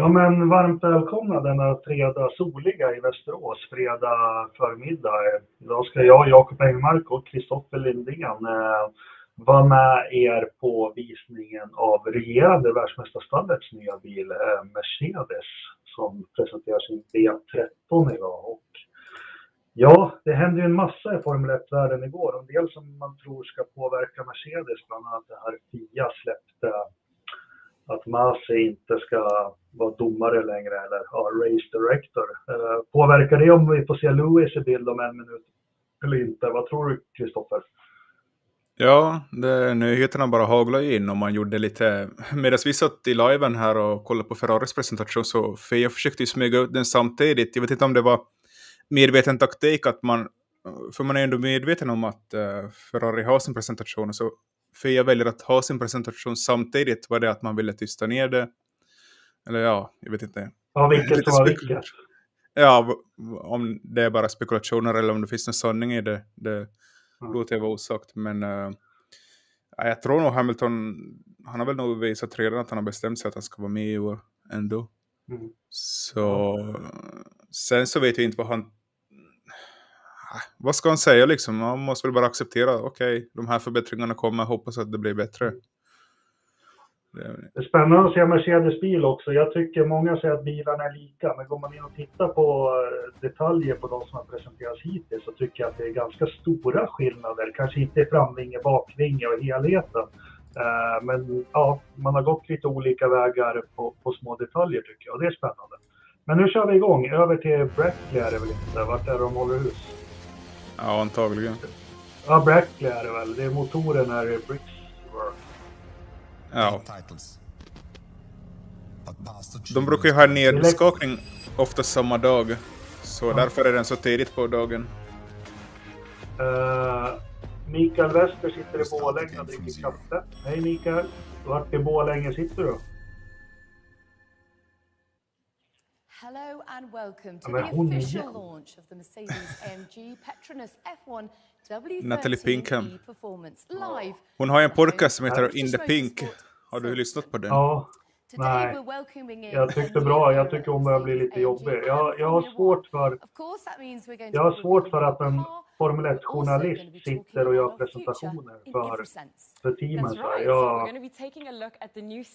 Ja, men varmt välkomna denna fredag soliga i Västerås, fredag förmiddag. Idag ska jag, Jakob Engmark och Kristoffer Lindén vara med er på visningen av regerande världsmästarstallets nya bil Mercedes som presenterar sin W13 idag. Och ja, det hände ju en massa i Formel 1-världen igår. En del som man tror ska påverka Mercedes, bland annat det här FIA släppte att Masi inte ska vara domare längre eller race director. Påverkar det om vi får se Lewis i bild om en minut eller inte? Vad tror du, Kristoffer? Ja, nyheterna bara haglade in och man gjorde lite... Medan vi satt i liven här och kollade på Ferraris presentation så jag försökte ju smyga ut den samtidigt. Jag vet inte om det var medveten taktik att man... För man är ändå medveten om att Ferrari har sin presentation. Så jag väljer att ha sin presentation samtidigt. Var det att man ville tysta ner det? Eller ja, jag vet inte. Ja, vilket var vilket? Ja, om det är bara spekulationer eller om det finns någon sanning i det. Det låter jag vara osagt. Men jag tror nog Hamilton, han har väl nog visat redan att han har bestämt sig att han ska vara med i år ändå. Så sen så vet jag inte vad han... Vad ska han säga liksom? Man måste väl bara acceptera, okej, de här förbättringarna kommer, hoppas att det blir bättre. Det är spännande att se Mercedes bil också. Jag tycker många säger att bilarna är lika, men går man in och tittar på detaljer på de som har presenterats hittills så tycker jag att det är ganska stora skillnader. Kanske inte i framvinge, bakvinge och helheten. Men ja, man har gått lite olika vägar på små detaljer tycker jag, och det är spännande. Men nu kör vi igång. Över till Brackley är det väl inte? Vart är de håller hus? Ja, antagligen. Ja, Brackley är det väl. Det är motoren här i Brixworth. Ja. De brukar ju ha en nedskakning ofta samma dag. Så därför är den så tidigt på dagen. Mikael Wester sitter i Borlänge och dricker kaffe. Hej Mikael. Vart i Borlänge sitter du? Hello and welcome to the official launch of the Mercedes-AMG Petronas F1 W13 Performance Live. Hon har en podcast som heter In the Pink. Har du lyssnat på den? Ja. Nej, jag tyckte bra. Jag tycker hon börjar bli lite jobbig. Jag har svårt för att en Formel 1-journalist sitter och gör presentationer för teamet.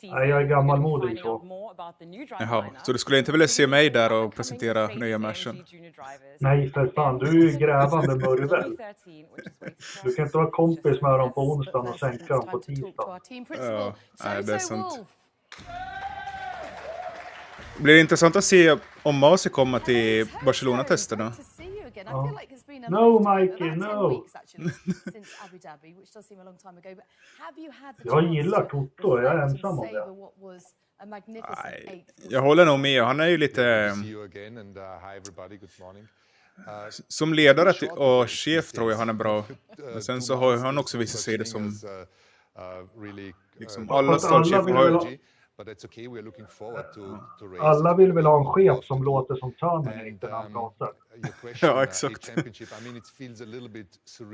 Jag är gammalmodig så. Jaha, så du skulle inte vilja se mig där och presentera nya Mersen? Nej, för fan. Du är ju grävande murvel. Du kan inte vara kompis med dem på onsdagen och sänka dem på tisdag. Ja, nej, det är sant. Det blir intressant att se om Masi kommer till Barcelona-testerna. No, Mikey, no. Jag gillar Toto, jag är ensam om det. Nej, jag håller nog med. Han är ju lite... Som ledare och chef tror jag han är bra. Men sen så har han också vissa sidor som... Liksom alla stallchefer har... Alla vill väl ha en chef som låter som Terminator när han pratar. Ja, exakt.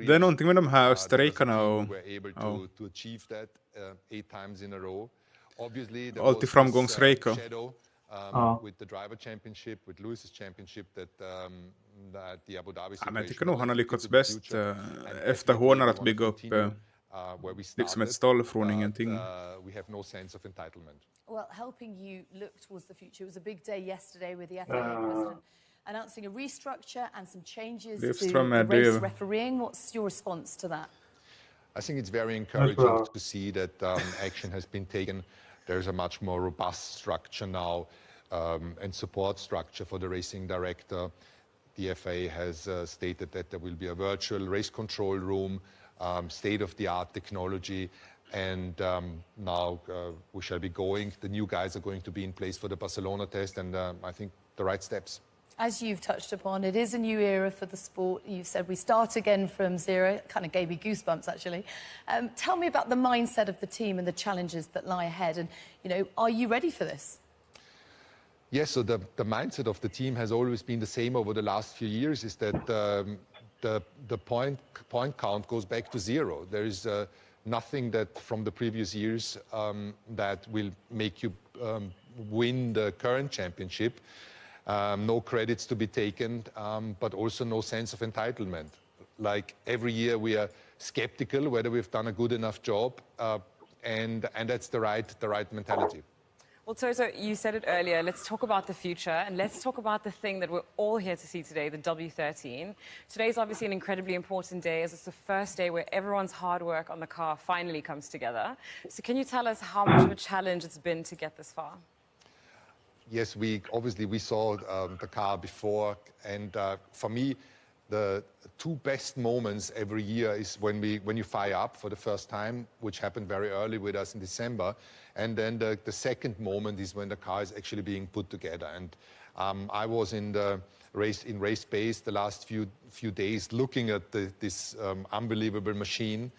Det är någonting med de här österrikarna och alltid framgångsrika. Men jag tycker nog han har lyckats bäst efter Horner att bygga upp liksom ett stall från ingenting. Well, helping you look towards the future. It was a big day yesterday with the FIA president announcing a restructure and some changes to the race refereeing. What's your response to that? I think it's very encouraging to see that action has been taken. There's a much more robust structure now and support structure for the racing director. The FIA has stated that there will be a virtual race control room, state-of-the-art technology, and now we shall be going. The new guys are going to be in place for the Barcelona test, and I think the right steps. As you've touched upon, it is a new era for the sport. You've said we start again from zero. It kind of gave me goosebumps, actually. Tell me about the mindset of the team and the challenges that lie ahead. And, you know, are you ready for this? Yes, so the mindset of the team has always been the same over the last few years, is that the point count goes back to zero. There is nothing that from the previous years that will make you win the current championship. No credits to be taken, but also no sense of entitlement. Like every year we are skeptical whether we've done a good enough job, and that's the right mentality. Well, Toto, you said it earlier. Let's talk about the future, and let's talk about the thing that we're all here to see today, the W13. Today is obviously an incredibly important day, as it's the first day where everyone's hard work on the car finally comes together. So can you tell us how much of a challenge it's been to get this far? Yes, we saw the car before, and for me, the two best moments every year is when you fire up for the first time, which happened very early with us in December, and then the second moment is when the car is actually being put together. And I was in the race base the last few days looking at this unbelievable machine,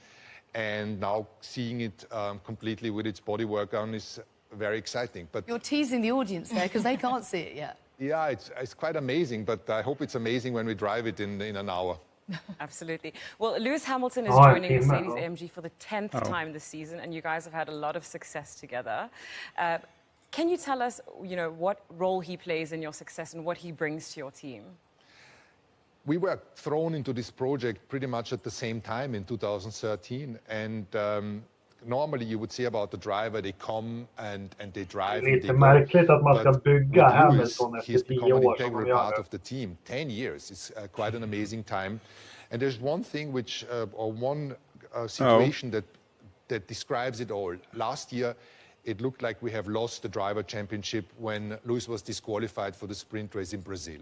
and now seeing it completely with its bodywork on is very exciting. But you're teasing the audience there because they can't see it yet. Yeah, it's quite amazing, but I hope it's amazing when we drive it in an hour. Absolutely. Well, Lewis Hamilton is joining Mercedes-AMG for the 10th time this season, and you guys have had a lot of success together. Can you tell us, what role he plays in your success and what he brings to your team? We were thrown into this project pretty much at the same time in 2013, and normally you would say about the driver, they come and they drive. Det är lite märkligt att man ska bygga Hamilton efter 10 år som de gör. Part of the team. 10 years is quite an amazing time. And there's one thing which, or one situation that describes it all. Last year, it looked like we have lost the driver championship when Lewis was disqualified for the sprint race in Brazil.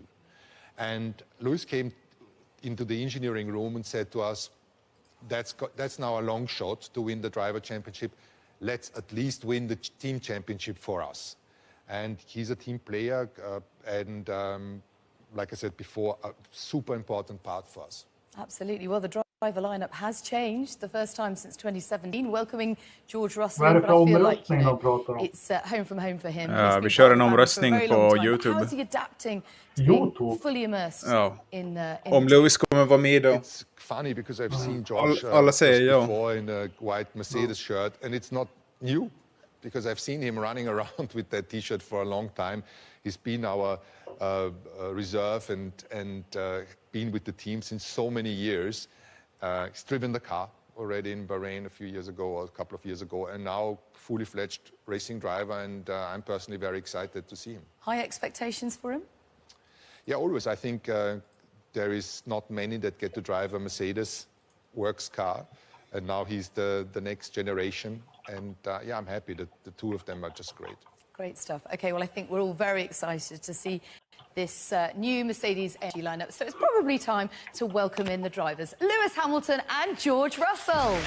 And Lewis came into the engineering room and said to us, that's now a long shot to win the driver championship. Let's at least win the team championship for us. And he's a team player, and like I said before, a super important part for us. Absolutely. Well, the driver lineup has changed, the first time since 2017, welcoming George Russell. But I feel like it's home from home for him. Vi kör en omröstning på YouTube. How is he adapting to being fully immersed in Om Lewis kommer vara med då. It's funny because I've seen George before in a white Mercedes shirt, and it's not new because I've seen him running around with that T-shirt for a long time. He's been our reserve and been with the team since so many years. He's driven the car already in Bahrain a few years ago, or a couple of years ago, and now fully fledged racing driver, and I'm personally very excited to see him. High expectations for him? Yeah, always. I think there is not many that get to drive a Mercedes works car, and now he's the next generation, and yeah, I'm happy that the two of them are just great. Great stuff. Okay, well, I think we're all very excited to see this new Mercedes-AMG lineup. So it's probably time to welcome in the drivers, Lewis Hamilton and George Russell.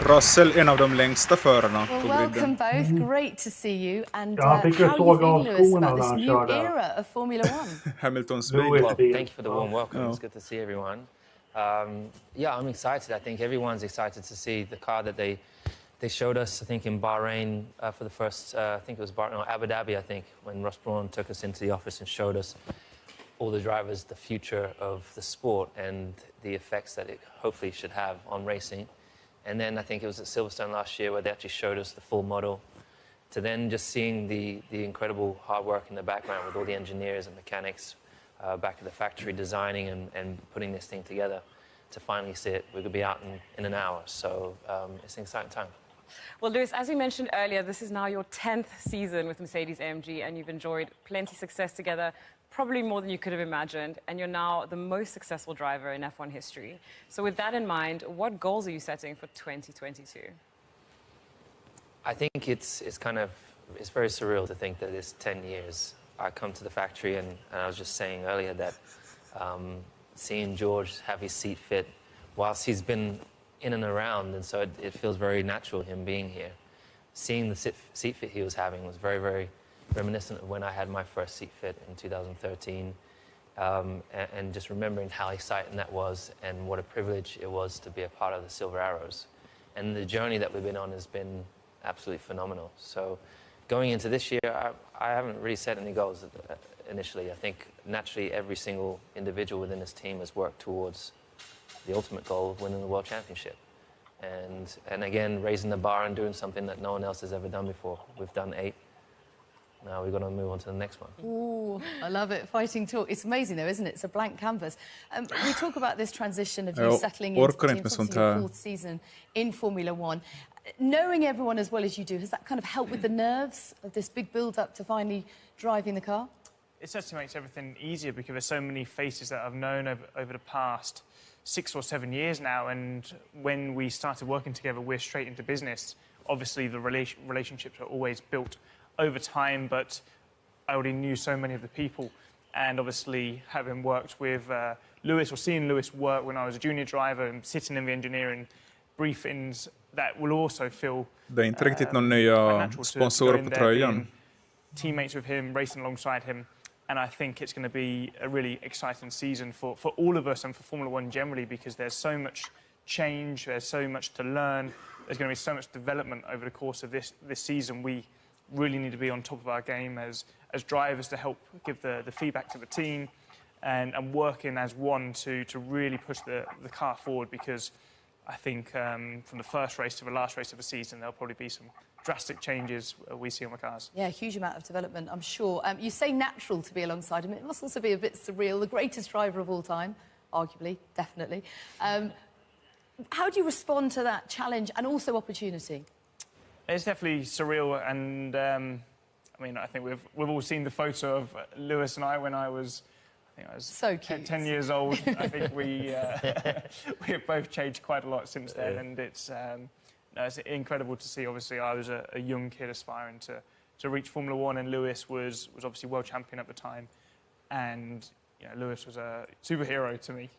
Russell, en av de längsta förarna. Well, welcome both. Great to see you. And how are you feeling, Lewis, about this new era of Formula One? Hamilton's well, thank you for the warm welcome. It's good to see everyone. Yeah, I'm excited. I think everyone's excited to see the car that they showed us, I think, in Bahrain for the first, I think it was Abu Dhabi, I think, when Ross Brawn took us into the office and showed us all the drivers, the future of the sport and the effects that it hopefully should have on racing. And then I think it was at Silverstone last year where they actually showed us the full model, to then just seeing the incredible hard work in the background with all the engineers and mechanics back at the factory designing and putting this thing together to finally see it. We're going to be out in an hour, so it's an exciting time. Well, Lewis, as we mentioned earlier, this is now your 10th season with Mercedes-AMG, and you've enjoyed plenty of success together, probably more than you could have imagined, and you're now the most successful driver in F1 history. So with that in mind, what goals are you setting for 2022? I think it's very surreal to think that it's 10 years. I come to the factory, and I was just saying earlier that seeing George have his seat fit whilst he's been in and around, and so it feels very natural him being here. Seeing the seat fit he was having was very, very reminiscent of when I had my first seat fit in 2013, and just remembering how exciting that was and what a privilege it was to be a part of the Silver Arrows. And the journey that we've been on has been absolutely phenomenal. So going into this year, I haven't really set any goals initially. I think naturally every single individual within this team has worked towards the ultimate goal of winning the World Championship. and again, raising the bar and doing something that no one else has ever done before. We've done 8. Now we've got to move on to the next one. Ooh, I love it. Fighting talk. It's amazing though, isn't it? It's a blank canvas. We talk about this transition of you settling into the team. It's obviously your 4th season in Formula 1. Knowing everyone as well as you do, has that kind of helped with the nerves of this big build-up to finally driving the car? It certainly makes everything easier because there's so many faces that I've known over the past 6 or 7 years now, and when we started working together, we're straight into business. Obviously, the relationships are always built over time, but I already knew so many of the people, and obviously having worked with Lewis or seeing Lewis work when I was a junior driver and sitting in the engineering briefings, that will also feel Det är inte riktigt någon nya sponsorer på tröjan. Teammates with him, racing alongside him, and I think it's going to be a really exciting season for all of us and for Formula 1 generally, because there's so much change, there's so much to learn, there's going to be so much development over the course of this season. We really need to be on top of our game as drivers to help give the feedback to the team and working as one to really push the car forward, because I think from the first race to the last race of the season, there'll probably be some drastic changes we see on the cars. Yeah, a huge amount of development, I'm sure. You say natural to be alongside him. It must also be a bit surreal. The greatest driver of all time, arguably, definitely. How do you respond to that challenge and also opportunity? It's definitely surreal, and I mean, I think we've all seen the photo of Lewis and I when I was so cute. 10 years old. I think we have both changed quite a lot since then, and it's incredible to see. Obviously, I was a young kid aspiring to reach Formula 1, and Lewis was obviously world champion at the time, and Lewis was a superhero to me.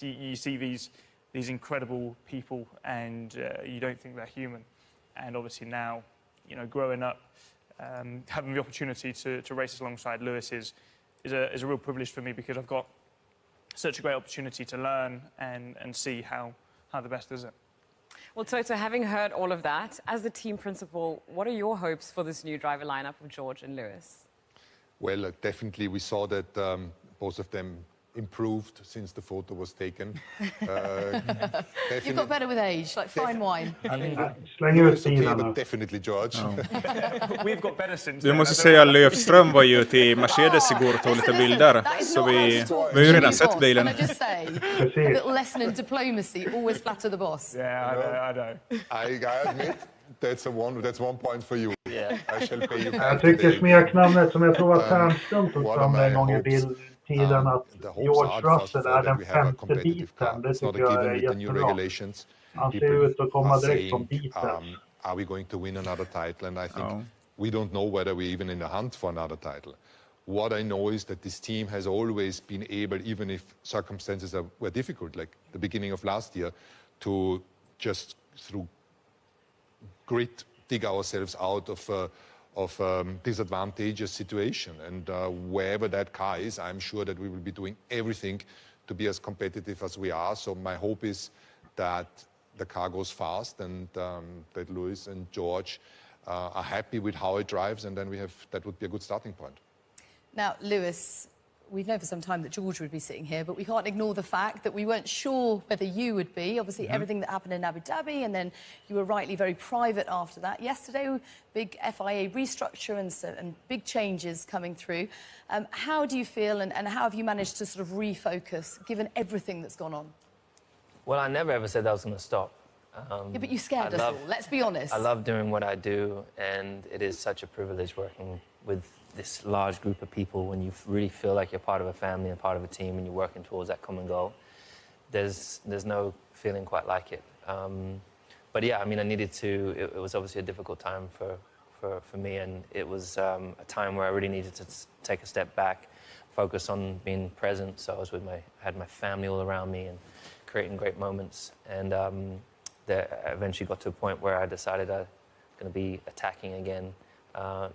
You see these incredible people, and you don't think they're human. And obviously now, growing up, having the opportunity to race alongside Lewis is a real privilege for me, because I've got such a great opportunity to learn and see how the best is it. Well, Toto, having heard all of that, as the team principal, what are your hopes for this new driver lineup of George and Lewis? Well, definitely we saw that both of them improved since the photo was taken. You've got better with age, like fine wine. But definitely George. We've got better since. Du måste säga Löfström var ju till Mercedes igår och tog lite bilder. Så vi har ju redan sett bilen. A little lesson in diplomacy, always flatter the boss. Yeah, I know. I admit that's one point for you. Yeah. I shall pay you back. Jag tycker smeknamnet som jag tror att Ternström tog fram en gång i bildtiden, att George Russell är den 5:e biten. Det tycker jag är jättebra. Han ser ut att komma direkt från biten. Are we going to win another title? And I think we don't know whether we're even in the hunt for another title. What I know is that this team has always been able, even if circumstances were difficult, like the beginning of last year, to just through grit dig ourselves out of disadvantageous situation, and wherever that car is, I'm sure that we will be doing everything to be as competitive as we are. So my hope is that the car goes fast, and that Lewis and George are happy with how it drives, and then that would be a good starting point. Now, Lewis, we've known for some time that George would be sitting here, but we can't ignore the fact that we weren't sure whether you would be. Obviously, everything that happened in Abu Dhabi, and then you were rightly very private after that. Yesterday, big FIA restructure and big changes coming through. How do you feel, and how have you managed to sort of refocus, given everything that's gone on? Well, I never ever said I was going to stop. Yeah, but you scared us all, let's be honest. I love doing what I do, and it is such a privilege working with this large group of people when you really feel like you're part of a family and part of a team and you're working towards that common goal. There's no feeling quite like it. But yeah, I mean, I needed to, it was obviously a difficult time for me, and it was a time where I really needed to take a step back, focus on being present. So I was had my family all around me and creating great moments. And I eventually got to a point where I decided I'm going to be attacking again,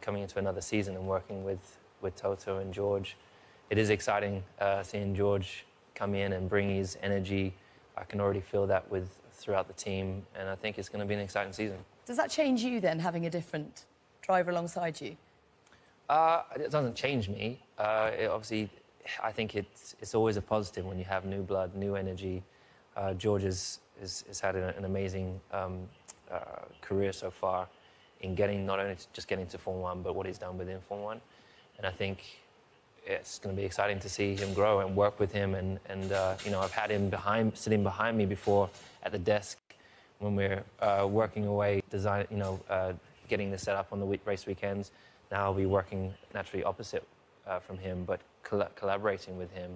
coming into another season and working with Toto and George. It is exciting seeing George come in and bring his energy. I can already feel that throughout the team, and I think it's going to be an exciting season. Does that change you then, having a different driver alongside you? It doesn't change me. Obviously, I think it's always a positive when you have new blood, new energy. George is has had an amazing career so far in getting not only just getting to Formula 1, but what he's done within Formula 1. And I think it's going to be exciting to see him grow and work with him. And you know, I've had him sitting behind me before at the desk when we're working away, getting the setup on the race weekends. Now I'll be working naturally opposite from him, but collaborating with him,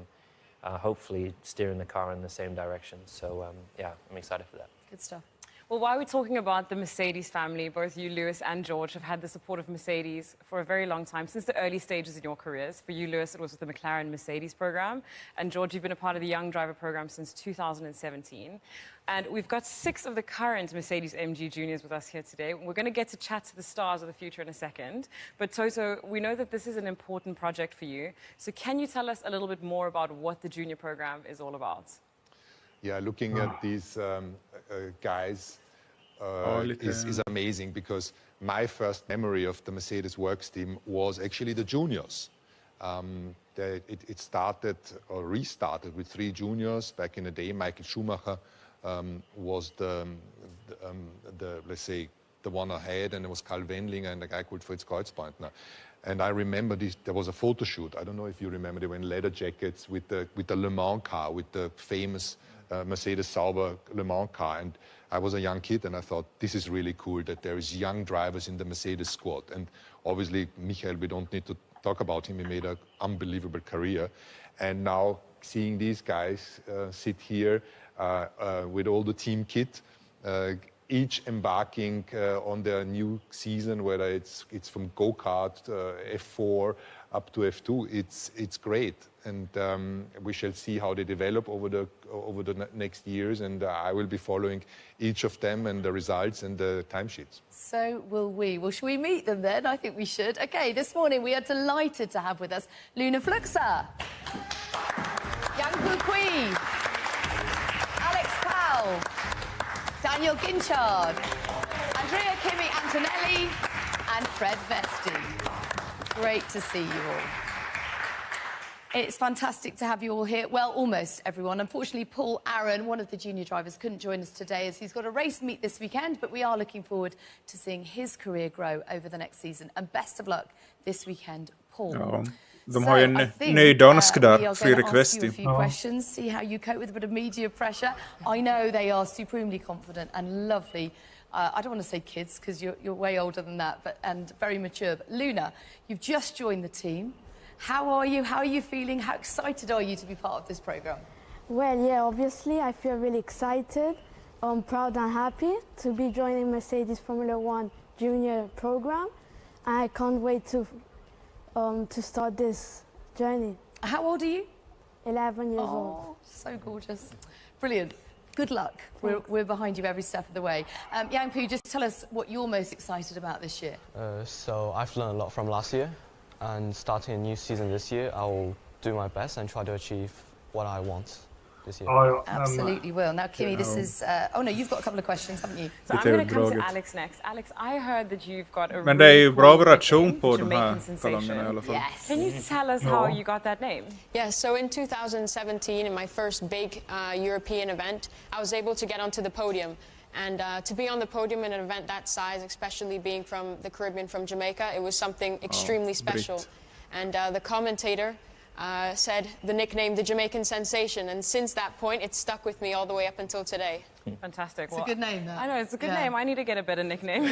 hopefully steering the car in the same direction. So yeah, I'm excited for that. Good stuff. Well, while we're talking about the Mercedes family, both you, Lewis, and George have had the support of Mercedes for a very long time, since the early stages in your careers. For you, Lewis, it was with the McLaren Mercedes program. And George, you've been a part of the Young Driver program since 2017. And we've got 6 of the current Mercedes AMG juniors with us here today. We're going to get to chat to the stars of the future in a second. But Toto, we know that this is an important project for you. So can you tell us a little bit more about what the junior program is all about? Yeah, looking at these guys is amazing, because my first memory of the Mercedes Works team was actually the juniors. It started or restarted with 3 juniors back in the day. Michael Schumacher was the let's say the one ahead, and it was Karl Wendlinger and a guy called Fritz Kreuzbeutner. And I remember there was a photo shoot. I don't know if you remember, they were in leather jackets with the Le Mans car, with the famous Mercedes Sauber Le Mans car. And I was a young kid, and I thought, this is really cool that there is young drivers in the Mercedes squad. And obviously, Michael, we don't need to talk about him. He made an unbelievable career. And now seeing these guys sit here with all the team kit, each embarking on their new season, whether it's from go-kart, F4 up to F2, it's great. And we shall see how they develop over the next years, and I will be following each of them and the results and the timesheets. So will we. Well, should we meet them then? I think we should. Okay, this morning we are delighted to have with us Luna Fluxer, Yang Kui, Alex Powell, Daniel Ginchard, Andrea Kimi Antonelli, and Fred Vesti. Great to see you all. It's fantastic to have you all here. Well, almost everyone. Unfortunately, Paul Aaron, one of the junior drivers, couldn't join us today as he's got a race meet this weekend, but we are looking forward to seeing his career grow over the next season. And best of luck this weekend, Paul. Ja, de har ju en ny dansk där, Fredrik Westi. A few questions, see how you cope with a bit of media pressure. I know they are supremely confident and lovely. I don't want to say kids, because you're way older than that, and very mature. But Luna, you've just joined the team. How are you? How are you feeling? How excited are you to be part of this program? Well, yeah, obviously I feel really excited. I'm proud and happy to be joining Mercedes Formula 1 junior program. I can't wait to start this journey. How old are you? 11 years old. Oh, so gorgeous. Brilliant. Good luck. We're behind you every step of the way. Yang Pu, just tell us what you're most excited about this year. So I've learned a lot from last year, and starting a new season this year, I will do my best and try to achieve what I want this year. Absolutely will. Now, Kimi, this is... oh, no, you've got a couple of questions, haven't you? So I'm going to come to Alex next. Alex, I heard that you've got a Men det är ju bra variation på de här talongerna i alla fall. Yes. Can you tell us how you got that name? Yeah, so in 2017, in my first big European event, I was able to get onto the podium. And to be on the podium in an event that size, especially being from the Caribbean, from Jamaica, it was something extremely special. And the commentator said the nickname, the Jamaican Sensation, and since that point, it stuck with me all the way up until today. Fantastic. It's a good name, though. I know, it's a good name. I need to get a better nickname.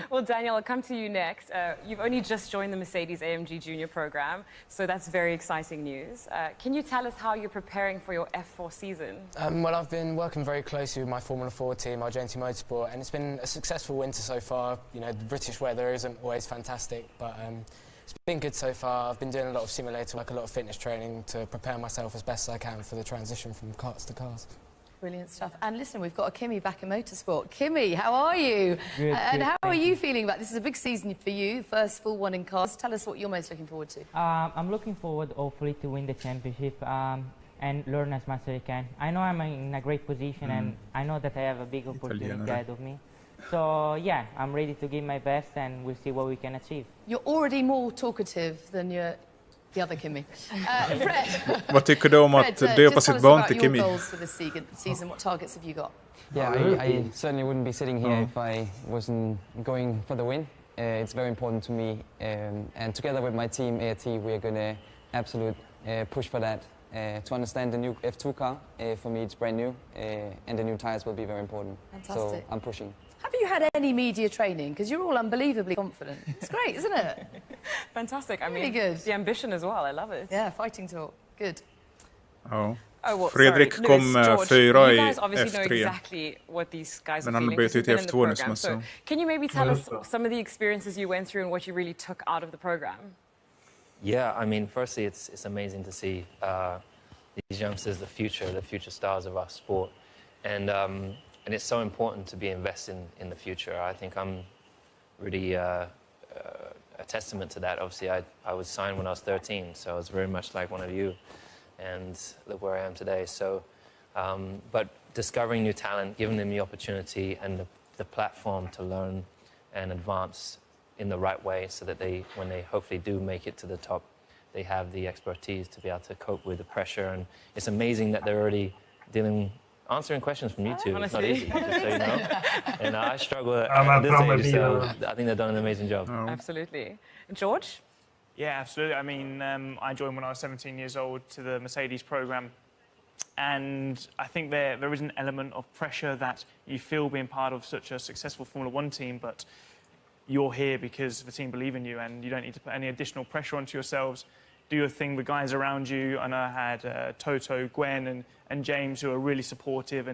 Well, Daniel, I'll come to you next. You've only just joined the Mercedes AMG Junior program, so that's very exciting news. Can you tell us how you're preparing for your F4 season? Well, I've been working very closely with my Formula 4 team, Argenti Motorsport, and it's been a successful winter so far. You know, the British weather isn't always fantastic, but it's been good so far. I've been doing a lot of simulator work, a lot of fitness training to prepare myself as best as I can for the transition from karts to cars. Brilliant stuff. And listen, we've got a Kimi back in motorsport. Kimi, how are you? Good, and how are you feeling about this? Is a big season for you, first full one in cars. Tell us what you're most looking forward to. I'm looking forward, hopefully, to win the championship and learn as much as I can. I know I'm in a great position, and I know that I have a big opportunity ahead of me. So, yeah, I'm ready to give my best, and we'll see what we can achieve. You're already more talkative than your The other Kimmy. Fred. Vad tycker du om att döpa sitt barn till Kimmy? Goals for this season. What targets have you got? Yeah, I certainly wouldn't be sitting here if I wasn't going for the win. It's very important to me, and together with my team, ART, we are going to absolutely push for that. To understand the new F2 car, for me it's brand new, and the new tyres will be very important. Fantastic. So I'm pushing. Have you had any media training? Because you're all unbelievably confident. It's great, isn't it? Fantastic. Really I mean, good. The ambition as well. I love it. Yeah, fighting talk. Good. Ja. Oh, well, Fredrik sorry. kom Lewis, fyra you i guys obviously know F3. exactly what these guys Men are han feeling. har bytt 'Cause ut you've i been in the F2 nu program. som So, can you maybe tell us some of the experiences you went through and what you really took out of the program? Yeah, I mean, firstly, it's amazing to see these youngsters, the future stars of our sport, and it's so important to be invested in the future. I think I'm really a testament to that. Obviously, I was signed when I was 13, so I was very much like one of you, and look where I am today. So, but discovering new talent, giving them the opportunity and the platform to learn and advance in the right way, so that when they hopefully do make it to the top, they have the expertise to be able to cope with the pressure. And it's amazing that they're already answering questions from YouTube. It's not easy, just so you know. And I struggle at this age, so I think they've done an amazing job. Absolutely. And George? Yeah, absolutely. I mean, I joined when I was 17 years old to the Mercedes program. And I think there is an element of pressure that you feel being part of such a successful Formula One team, but you're here because the team believe in you and you don't need to put any additional pressure onto yourselves. Do your thing with guys around you. And I had Toto, Gwen and James who are really supportive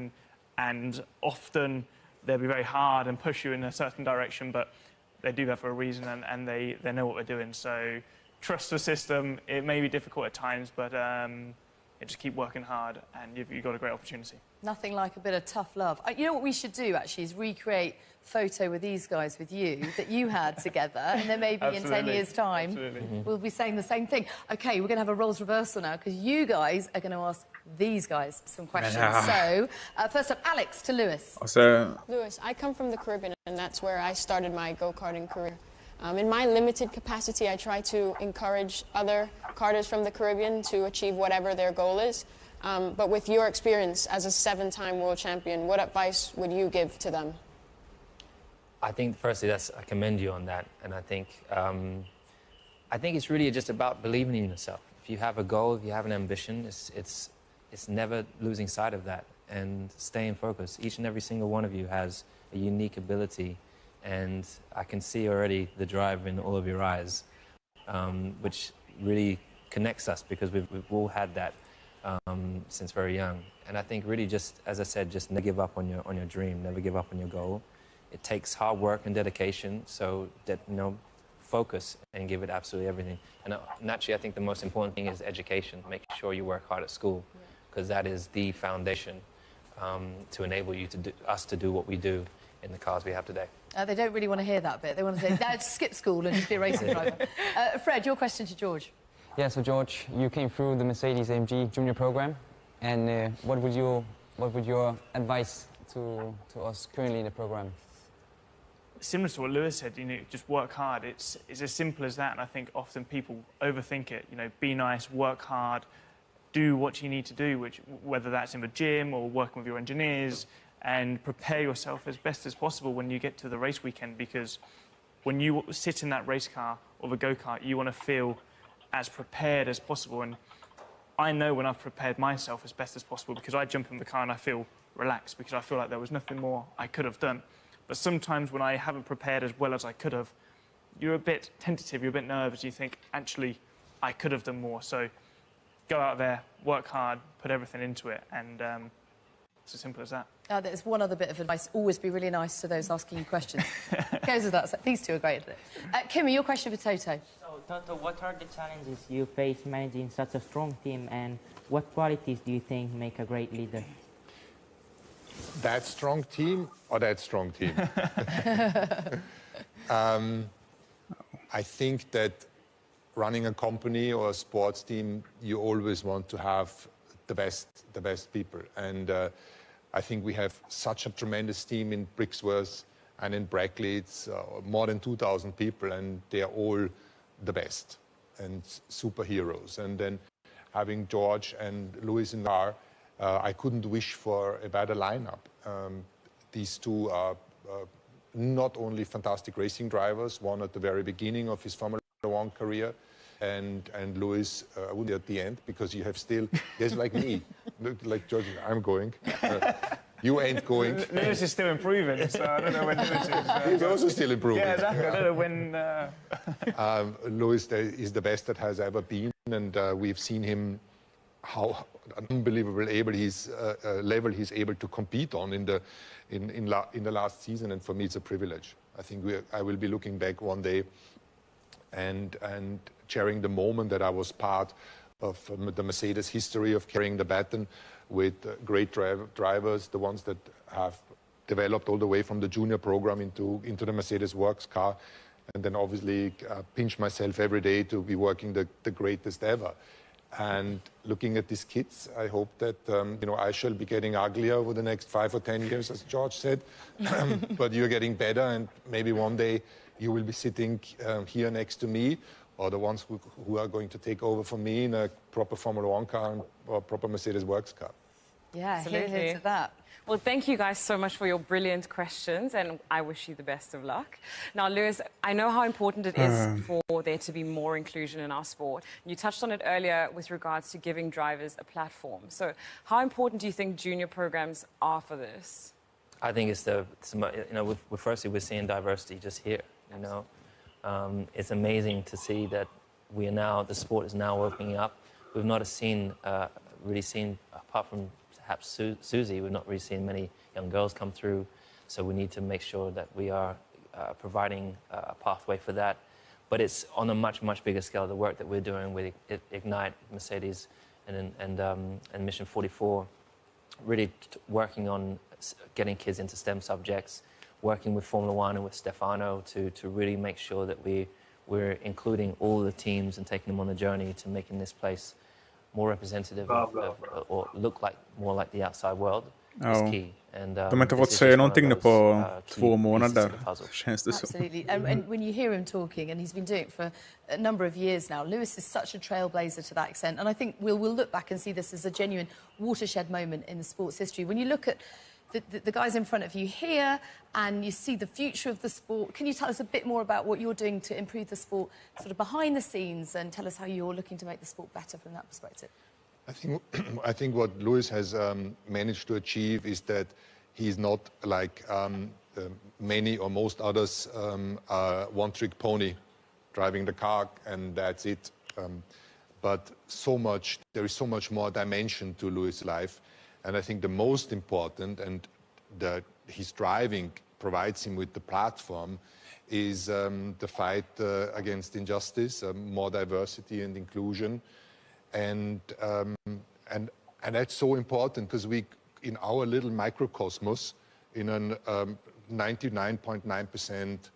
and often they'll be very hard and push you in a certain direction, but they do that for a reason and they know what they're doing. So trust the system. It may be difficult at times, but just keep working hard and you've got a great opportunity. Nothing like a bit of tough love. You know what we should do, actually, is recreate photo with these guys, with you, that you had together, and then maybe in 10 years' time, we'll be saying the same thing. OK, we're going to have a roles reversal now, because you guys are going to ask these guys some questions. So, first up, Alex to Lewis. Lewis, I come from the Caribbean, and that's where I started my go-karting career. In my limited capacity, I try to encourage other karters from the Caribbean to achieve whatever their goal is. But with your experience as a 7-time world champion, what advice would you give to them? I think, firstly, I commend you on that. And I think it's really just about believing in yourself. If you have a goal, if you have an ambition, it's never losing sight of that and staying focused. Each and every single one of you has a unique ability. And I can see already the drive in all of your eyes, which really connects us because we've all had that since very young. And I think really just, as I said, just never give up on your dream, never give up on your goal. It takes hard work and dedication, so that, focus and give it absolutely everything. And naturally, I think the most important thing is education. Make sure you work hard at school, because that is the foundation to enable you us to do what we do in the cars we have today. They don't really want to hear that bit. They want to say, Dad, skip school and just be a racing driver. Fred, your question to George. Yeah, so George, you came through the Mercedes AMG Junior program, and what would your advice to us currently in the program? Similar to what Lewis said, just work hard. It's as simple as that, and I think often people overthink it. Be nice, work hard, do what you need to do, whether that's in the gym or working with your engineers, and prepare yourself as best as possible when you get to the race weekend, because when you sit in that race car or the go-kart, you want to feel as prepared as possible. And I know when I've prepared myself as best as possible, because I jump in the car and I feel relaxed, because I feel like there was nothing more I could have done. But sometimes when I haven't prepared as well as I could have, you're a bit tentative, you're a bit nervous, you think, actually, I could have done more. So go out there, work hard, put everything into it, and it's as simple as that. There's one other bit of advice. Always be really nice to those asking you questions. Goes with that. So these two are great at it. Kimmy, your question for Toto. So, Toto, what are the challenges you face managing such a strong team, and what qualities do you think make a great leader? That strong team or that strong team? I think that running a company or a sports team, you always want to have the best people. And I think we have such a tremendous team in Brixworth and in Brackley. It's more than 2,000 people, and they are all the best. and superheroes. And then having George and Lewis in the car, I couldn't wish for a better lineup. These two are not only fantastic racing drivers, one at the very beginning of his Formula One career, and Lewis at the end, because you have still, there's like me, like George, I'm going. You ain't going. Lewis is still improving, so I don't know when Lewis is. He's also still improving. Yeah, exactly. I don't know when. Lewis is the best that has ever been, and we've seen him how unbelievable level he's able to compete on in the last season, and for me it's a privilege. I think I will be looking back one day and sharing the moment that I was part of the Mercedes history of carrying the baton with great drivers, the ones that have developed all the way from the junior program into the Mercedes works car, and then obviously pinch myself every day to be working the greatest ever. And looking at these kids, I hope that I shall be getting uglier over the next 5 or 10 years, as George said. But you're getting better, and maybe one day you will be sitting here next to me, or the ones who are going to take over from me in a proper Formula One car or proper Mercedes works car. Yeah, hear to that. Well, thank you guys so much for your brilliant questions, and I wish you the best of luck. Now, Lewis, I know how important it is for there to be more inclusion in our sport. You touched on it earlier with regards to giving drivers a platform. So how important do you think junior programs are for this? I think it's firstly, we're seeing diversity just here, It's amazing to see that the sport is now opening up. We've not really seen, apart from perhaps Susie, we've not really seen many young girls come through. So we need to make sure that we are providing a pathway for that. But it's on a much, much bigger scale, the work that we're doing with Ignite, Mercedes, and Mission 44, really working on getting kids into STEM subjects, working with Formula One and with Stefano to really make sure that we're including all the teams and taking them on the journey to making this place more representative or look more like the outside world is key. And, de har inte fått säga någonting nu på 2 månader, känns det som. Absolutely. And when you hear him talking, and he's been doing it for a number of years now, Lewis is such a trailblazer to that extent. And I think we'll look back and see this as a genuine watershed moment in the sport's history. When you look at the guys in front of you here, and you see the future of the sport. Can you tell us a bit more about what you're doing to improve the sport sort of behind the scenes, and tell us how you're looking to make the sport better from that perspective? I think what Lewis has managed to achieve is that he's not like many or most others, one-trick pony driving the car and that's it. But there is so much more dimension to Lewis' life. And I think the most important, and his driving provides him with the platform, is the fight against injustice, more diversity and inclusion. And that's so important because in our little microcosmos, in a 99.9%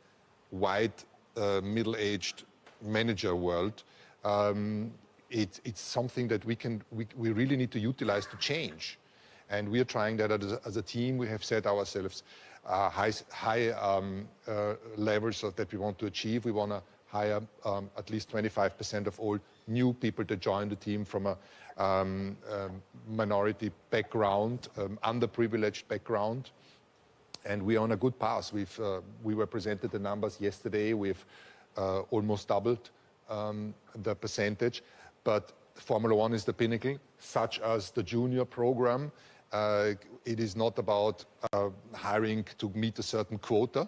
white, middle-aged manager world, it's something that we really need to utilize to change. And we are trying that as a team. We have set ourselves high levels that we want to achieve. We want to hire at least 25% of all new people that join the team from a minority background, underprivileged background. And we are on a good path. We were presented the numbers yesterday. We've almost doubled the percentage. But Formula One is the pinnacle, such as the junior program. It is not about hiring to meet a certain quota.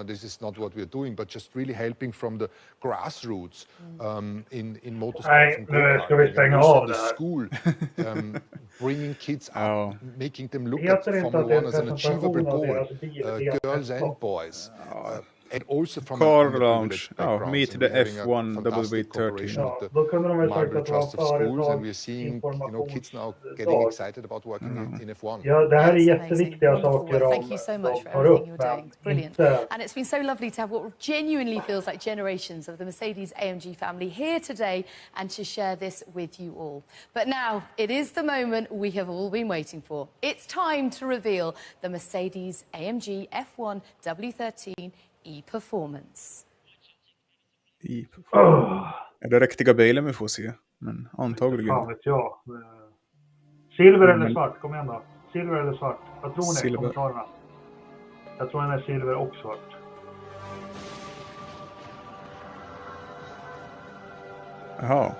This is not what we're doing, but just really helping from the grassroots in motorsport. The school, bringing kids up, making them look at Formula One as an achievable goal, girls and boys. And also from meet the F1 W13. Margaret Trust of schools, and we're seeing kids now getting excited about working in F1. Ja, det här är jätteviktiga saker. Thank you so much for everything you're doing. Brilliant. And it's been so lovely to have what genuinely feels like generations of the Mercedes AMG family here today and to share this with you all. But now it is the moment we have all been waiting for. It's time to reveal the Mercedes AMG F1 W13 E-Performance. Är det riktiga bilen vi får se? Men antagligen. Fan vet jag. Silver eller svart? Kom igen då. Silver eller svart? Vad tror ni? Silver. Kommentarerna. Jag tror den är silver och svart. Jaha.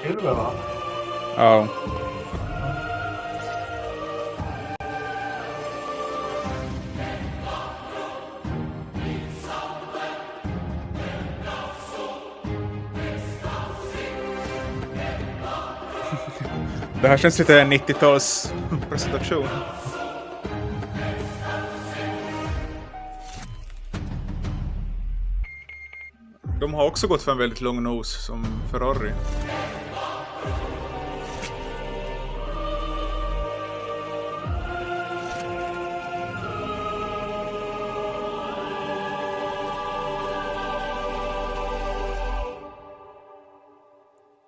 Silver va? Ja. Det här känns lite 90-tals presentation. De har också gått för en väldigt lång nos som Ferrari.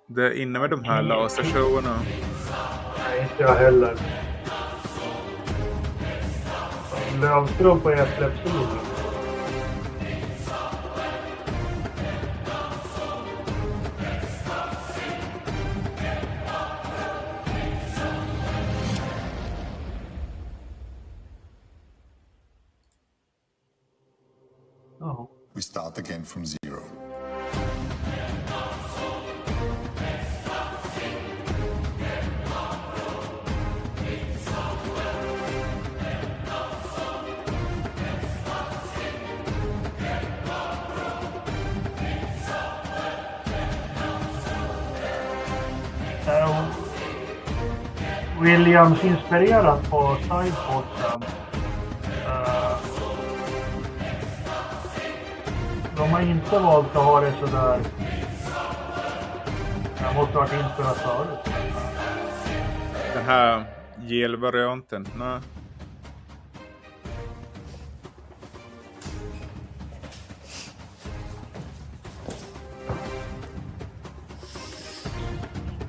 Det är inne med de här lasershowerna. Nej, inte jag heller. Lövström på F1-solen. We start again from zero. Williams inspirerad på sidepodsen. De har inte valt att ha det sådär. Jag måste ha varit inspirerad förut. Den här gelvarianten. Nej.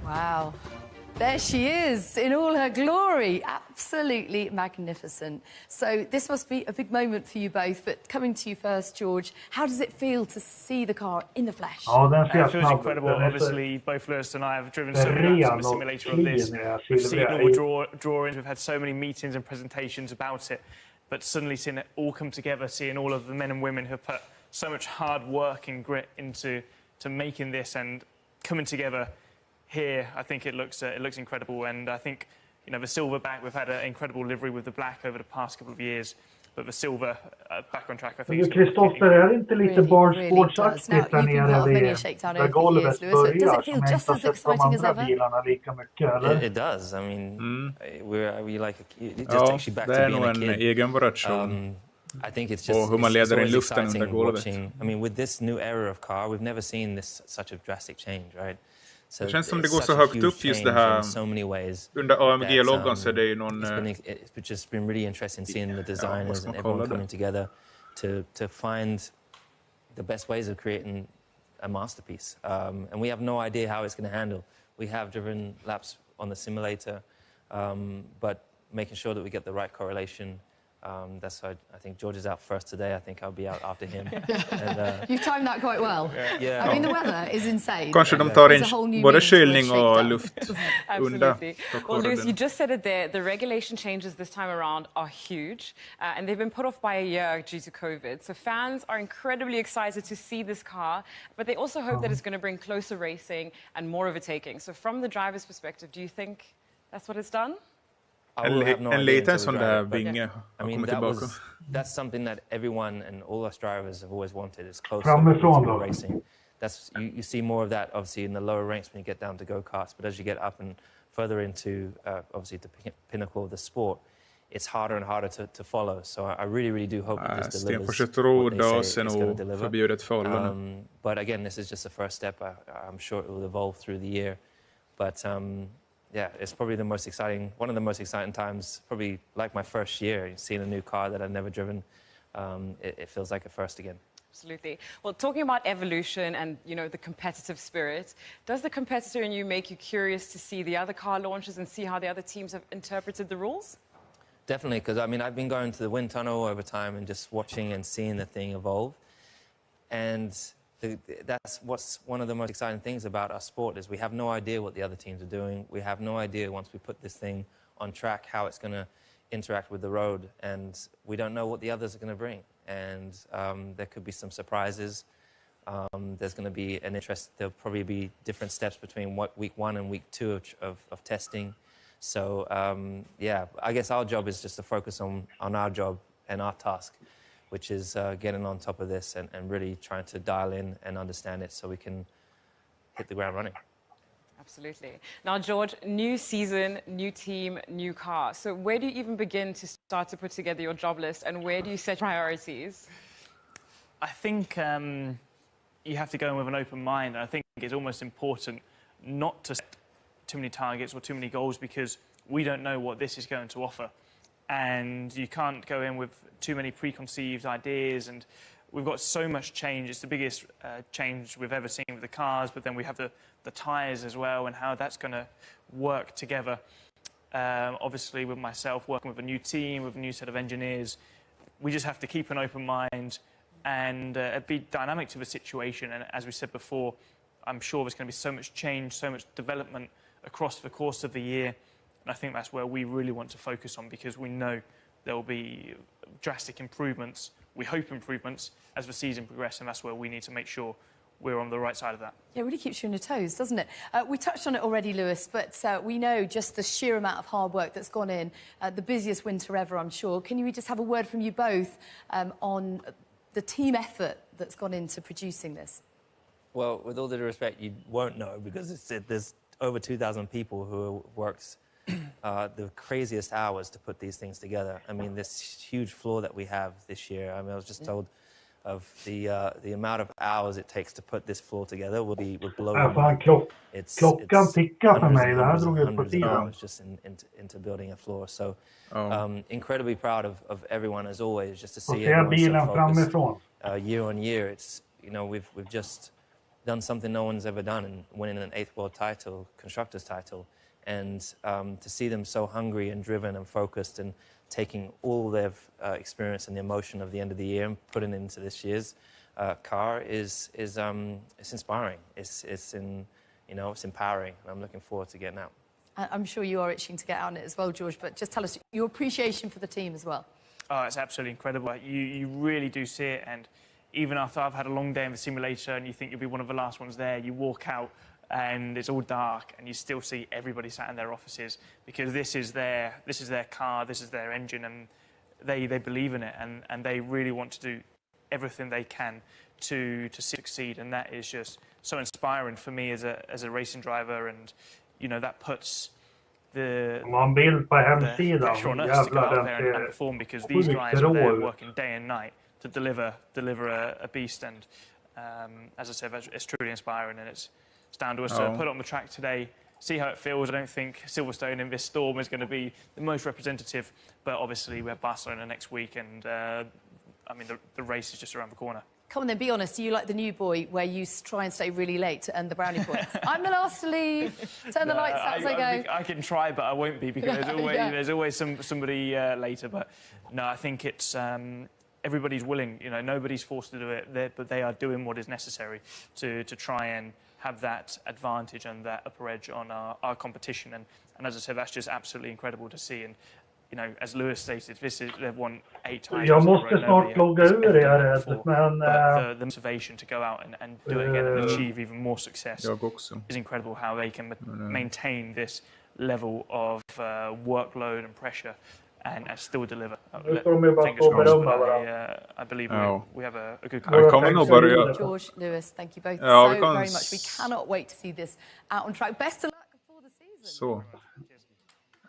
Wow. There she is in all her glory. Absolutely magnificent. So this must be a big moment for you both. But coming to you first, George, how does it feel to see the car in the flesh? It feels incredible. Obviously, both Lewis and I have driven so many laps in the simulator of this. We've seen all drawings. We've had so many meetings and presentations about it. But suddenly seeing it all come together, seeing all of the men and women who have put so much hard work and grit into making this and coming together here, I think it looks incredible. And I think, you know, the silver back, we've had an incredible livery with the black over the past couple of years. But the silver back on track, I think. Kristoffer, är det inte lite barnsportsaktigt där nere där golvet börjar som inte har sett de andra bilarna lika mycket, eller? It does. I mean, we like just actually back to being a kid. Det är nog en egen variation. I think it's just hur man leder in luften under golvet. I mean, with this new era of car, we've never seen this such a drastic change, right? So det känns som det går så högt upp just det här. Under AMG-loggan så är det ju någon... It's just been really interesting seeing the designers and everyone coming together to find the best ways of creating a masterpiece. And we have no idea how it's going to handle. We have driven laps on the simulator, but making sure that we get the right correlation. That's why I think George is out first today. I think I'll be out after him. And, You've timed that quite well. Yeah. I mean, the weather is insane. Kanske de tar in både kylning och luft under. Well, Lewis, you just said it there. The regulation changes this time around are huge, and they've been put off by a year due to COVID. So fans are incredibly excited to see this car, but they also hope that it's going to bring closer racing and more overtaking. So from the driver's perspective, do you think that's what it's done? En liten sån där vinge har kommit tillbaka. That's something that everyone and all us drivers have always wanted, is closer to racing. You see more of that obviously in the lower ranks when you get down to go-karts, but as you get up and further into obviously the pinnacle of the sport, it's harder and harder to follow. So I really do hope that this delivers what they say it's going to deliver. But again, this is just the first step. I'm sure it will evolve through the year. But yeah, it's probably one of the most exciting times, probably like my first year, seeing a new car that I've never driven. It feels like a first again. Absolutely. Well, talking about evolution and, the competitive spirit, does the competitor in you make you curious to see the other car launches and see how the other teams have interpreted the rules? Definitely, because, I've been going to the wind tunnel over time and just watching and seeing the thing evolve. And that's what's one of the most exciting things about our sport is we have no idea what the other teams are doing. We have no idea once we put this thing on track how it's going to interact with the road, and we don't know what the others are going to bring. And there could be some surprises. There's going to be an interest. There'll probably be different steps between week 1 and week 2 of testing. So, I guess our job is just to focus on our job and our task, which is getting on top of this and really trying to dial in and understand it so we can hit the ground running. Absolutely. Now, George, new season, new team, new car. So where do you even begin to start to put together your job list, and where do you set priorities? I think you have to go in with an open mind. And I think it's almost important not to set too many targets or too many goals because we don't know what this is going to offer. And you can't go in with too many preconceived ideas. And we've got so much change. It's the biggest change we've ever seen with the cars, but then we have the tyres as well and how that's going to work together. Obviously, with myself working with a new team, with a new set of engineers, we just have to keep an open mind and be dynamic to the situation. And as we said before, I'm sure there's going to be so much change, so much development across the course of the year. And I think that's where we really want to focus on because we know there will be drastic improvements. We hope improvements as the season progresses, and that's where we need to make sure we're on the right side of that. Yeah, it really keeps you on your toes, doesn't it? We touched on it already, Lewis, but we know just the sheer amount of hard work that's gone in, the busiest winter ever, I'm sure. Can we just have a word from you both on the team effort that's gone into producing this? Well, with all due respect, you won't know because there's over 2,000 people who worked the craziest hours to put these things together. I mean, this huge floor that we have this year, I was just told of the amount of hours it takes to put this floor together will blow your mind. Klockan tickar för mig. Det här drog ut på hundreds of tiden. hours just into building a floor. So incredibly proud of everyone as always, just to see everyone so focused. Year on year, it's we've just done something no one's ever done, and winning an 8th world title, constructors title, and to see them so hungry and driven and focused and taking all their experience and the emotion of the end of the year and putting it into this year's car is it's inspiring. It's empowering, and I'm looking forward to getting out. I'm sure you are itching to get out on it as well, George, but just tell us your appreciation for the team as well. Oh, it's absolutely incredible. You really do see it, and even after I've had a long day in the simulator and you think you'll be one of the last ones there, you walk out and it's all dark and you still see everybody sat in their offices because this is their car, this is their engine, and they believe in it and they really want to do everything they can to succeed, and that is just so inspiring for me as a racing driver, and that puts the pressure on us to go out there and perform because these guys are there working day and night to deliver a beast, and as I said, it's truly inspiring, and it's down to us to put it on the track today, see how it feels. I don't think Silverstone in this storm is going to be the most representative, but obviously we have Barcelona next week, and the race is just around the corner. Come on then, be honest. Are you like the new boy where you try and stay really late to earn the brownie points? I'm the last to leave. Turn the lights out as I go. I can try, but I won't be because there's always somebody later. But no, I think it's everybody's willing. Nobody's forced to do it, but they are doing what is necessary to try and have that advantage and that upper edge on our competition. And as I said, that's just absolutely incredible to see. And as Lewis stated, they've won 8 times. Jag måste snart logga ur det, men the motivation to go out and do it again and achieve even more success is incredible. How they can maintain this level of workload and pressure and still deliver. I believe we have a good George, Lewis, thank you both so very much. We cannot wait to see this out on track. Best of luck before the season. Så.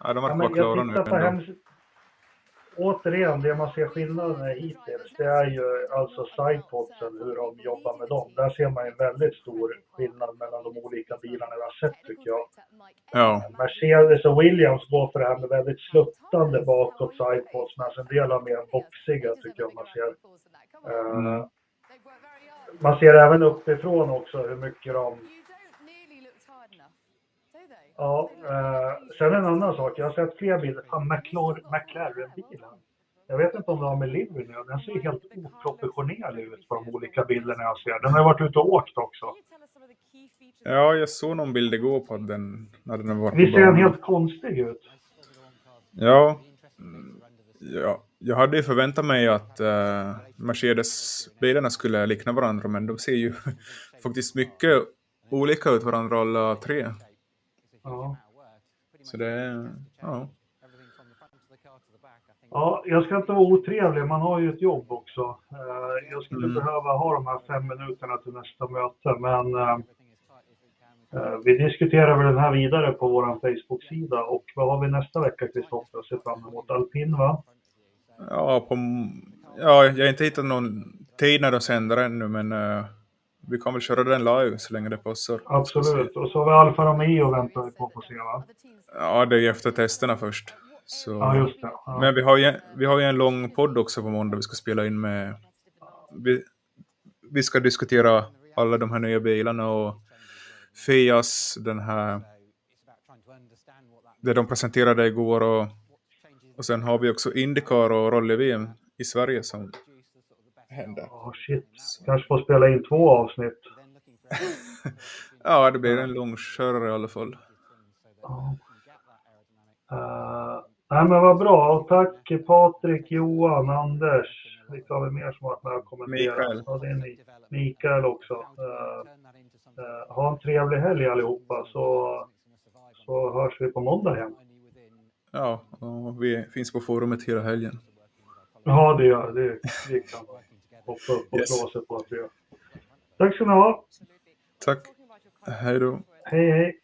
Ja, de har klara nu ändå. Återigen, det man ser skillnaden hittills, det är ju alltså sidepodsen, hur de jobbar med dem. Där ser man en väldigt stor skillnad mellan de olika bilarna vi har sett, tycker jag. Ja. Mercedes och Williams går för det här med väldigt sluttande bakåt sidepods, men en del av mer boxiga tycker jag man ser. Man ser även uppifrån också hur mycket de... Ja, sen en annan sak. Jag har sett fler bilder. Fan, McLaren-bilen. Jag vet inte om det har med Livery nu. Den ser helt oproportionerlig ut på de olika bilderna jag ser. Den har varit ute och åkt också. Ja, jag såg någon bild igår på den. När den var Visst ser den helt konstig ut? Ja. Jag hade ju förväntat mig att Mercedes-bilarna skulle likna varandra. Men de ser ju faktiskt mycket olika ut varandra alla tre. Ja. Så det är... Ja. Ja, jag ska inte vara otrevlig. Man har ju ett jobb också. Jag skulle behöva ha de här 5 minuterna till nästa möte. Men vi diskuterar väl den här vidare på vår Facebook-sida. Och vad har vi nästa vecka, Kristoffer? Se fram emot alpin, va? Ja, jag har inte hittat någon tid när de sänder ännu. Men vi kan väl köra den live så länge det passar. Absolut. Och så har vi Alfa Romeo väntar vi på att se, va? Ja, det är efter testerna först. Så... Ja, just det. Ja. Men vi har ju en lång podd också på måndag vi ska spela in med. Vi ska diskutera alla de här nya bilarna och Fias, den här det de presenterade igår och sen har vi också IndyCar och rally-VM i Sverige som händer. Shit. Kanske får spela in 2 avsnitt. Ja, det blir en långkörare i alla fall. Nej, men vad bra. Och tack Patrik, Johan, Anders. Vilka har vi mer som har varit med och kommenterat? Mikael. Ja, det är Mikael också. Ha en trevlig helg allihopa, så hörs vi på måndag igen. Ja, och vi finns på forumet hela helgen. Ja, det gör det. Det kan man hoppa upp och slå sig på att vi gör. Tack ska ni ha. Tack. Hej då. Hej, hej.